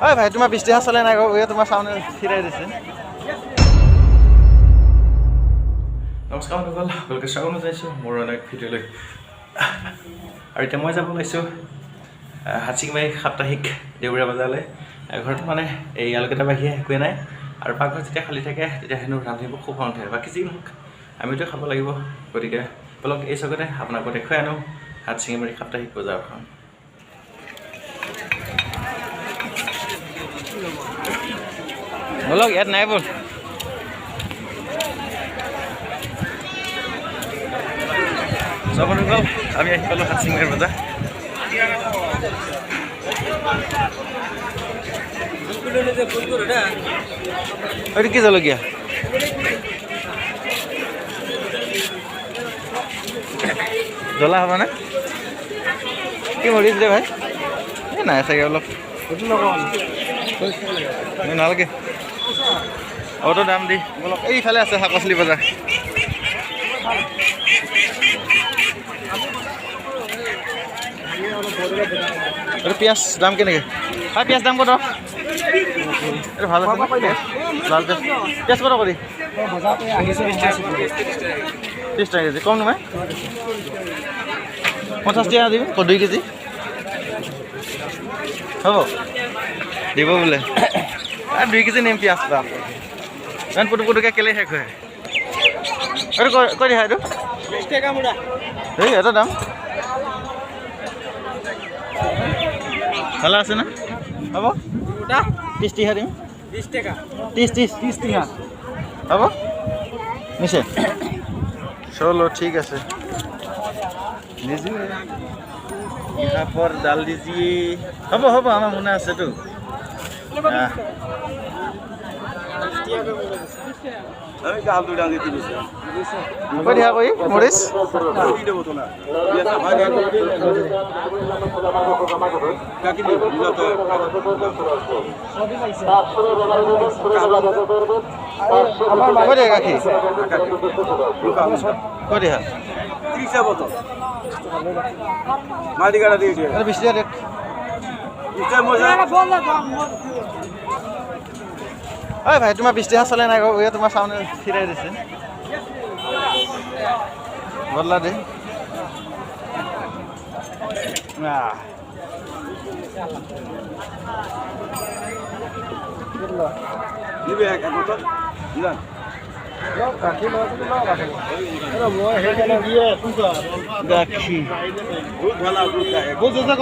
ঐ ভাই তোমাৰ বৃষ্টিহাত চলে নাই তোমাৰ চাউনে ফিৰাই দিছে। নমস্কাৰ বন্ধুসকল, আপোনালোকে স্বাগতম জনাইছোঁ মোৰ অনেক ভিডিঅ'লৈ। আৰু এতিয়া মই যাব ওলাইছোঁ হাতীচিঙিমাৰী সাপ্তাহিক দেওবৰীয়া বজাৰলৈ। ঘৰত মানে এই আলুকেইটা বাহিৰে একোৱে নাই, আৰু পাকঘৰত যেতিয়া খালী থাকে তেতিয়া হেনো ৰান্ধিব খুব মন থাকে। বাকী যি নহওক আমিতো খাব লাগিব, গতিকে বলক এই চকতে আপোনালোকক দেখুৱাই আনো হাতীচিঙিমাৰী সাপ্তাহিক বজাৰখন। বলক ইয়াত নাই বল। চব বন্ধুসকল আমি আহি পালোঁ হাতীচিঙিমাৰী বজাৰ। এইটো কি জলকীয়া? জ্বলা হ'বনে? কি মৰিছ দে ভাই? এই নাই চাগে অলপ নালাগে। অটো দাম দি বলক এইফালে আছে শাক পাচলি বজাৰ। এইটো পিঁয়াজ দাম কেনেকৈ? হয় পিঁয়াজ দাম কত? এইটো ভাল আছে লাল পিঁয়াজ। পিঁয়াজ কত কৰি? 30 টকা কেজি। কম নহয় 50 টকা দিবি 2 কেজি হ'ব দিব বোলে। 2 কেজি নিম পিঁয়াজ দাম ইমান পুটুকৈ কেলে শেষ হয়? এইটো কৈ দিয়া এইটো 20 টকা মুড়া। এই এটা দাম ভালে আছে না? হ'ব 30 টকা দিম। 20 টকা 30 টকা হ'ব নিশ্চয়। চলো ঠিক আছে लीजिए यहाँ पर डाल दीजिए। হ'ব হ'ব আমাৰ মুনা আছেতো। কৈ দিয়া কৈ মৰিছ কৈ দিয়া গাখীৰ কৈ দিয়া 30 বটল মাটি কাটা দিয়ে দিয়ে 20 টাকা রেট। ঐ ভাই তোমাৰ বৃষ্টিহাত চলে নাই তোমাৰ চাউনে ফিৰাই দিছে। বদলা দে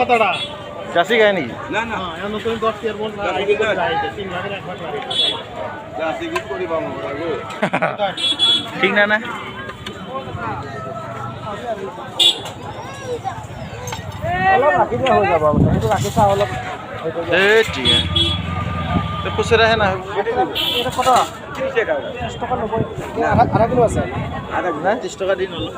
কতটা চাষি গায় নাকি? ঠিক না না খুচরা হে না 30 টাকা দিন হলো।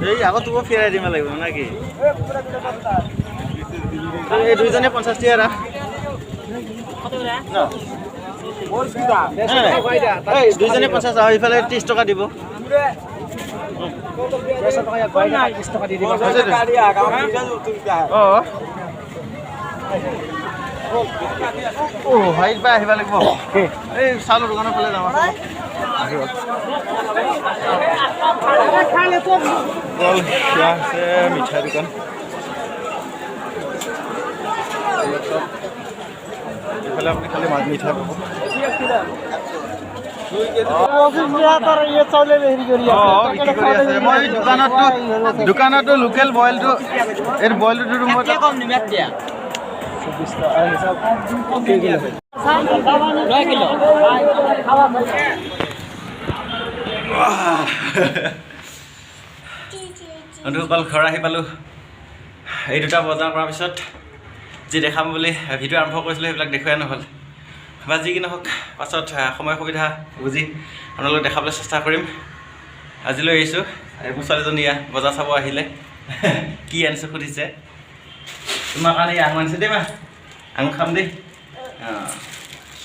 এই আগত তোমাক ফেৰাই দিব লাগিব নাকি? এই দুইজনে 50 টকা দুইজনে 50 আৰু ইফালে 30 টকা দিব। হাইট পাই আহিব লাগিব। এই চাউলৰ দোকানৰ ফালে যাওঁ আছে মিঠাই দোকান। এইফালে আপুনি খালি মিঠাই পাব। মই দোকানতো লোকেল বইলটো এই বইলটো মই বন্ধুসকল ঘৰ আহি পালোঁ। এই দুটা বজাৰ কৰাৰ পিছত যি দেখাম বুলি ভিডিঅ' আৰম্ভ কৰিছিলোঁ সেইবিলাক দেখুৱাই নহ'ল, বা যি কি নহওক পাছত সময় সুবিধা বুজি আপোনালোকক দেখাবলৈ চেষ্টা কৰিম। আজি লৈ আহিছোঁ মোৰ ছোৱালীজনীয়া বজাৰ চাব আহিলে কি আনিছোঁ সুধিছে তোমাৰ কাৰণে আঙুৰ আনিছে দেই মা আঙুৰ খাম দেই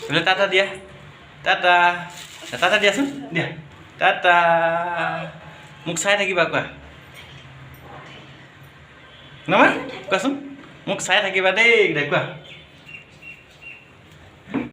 বোলে টাটা দিয়া টাটা টাটা দিয়াচোন দিয়া টাটা মোক চাই থাকিবা কোৱা নহয় কোৱাচোন মোক চাই থাকিবা দেই কোৱা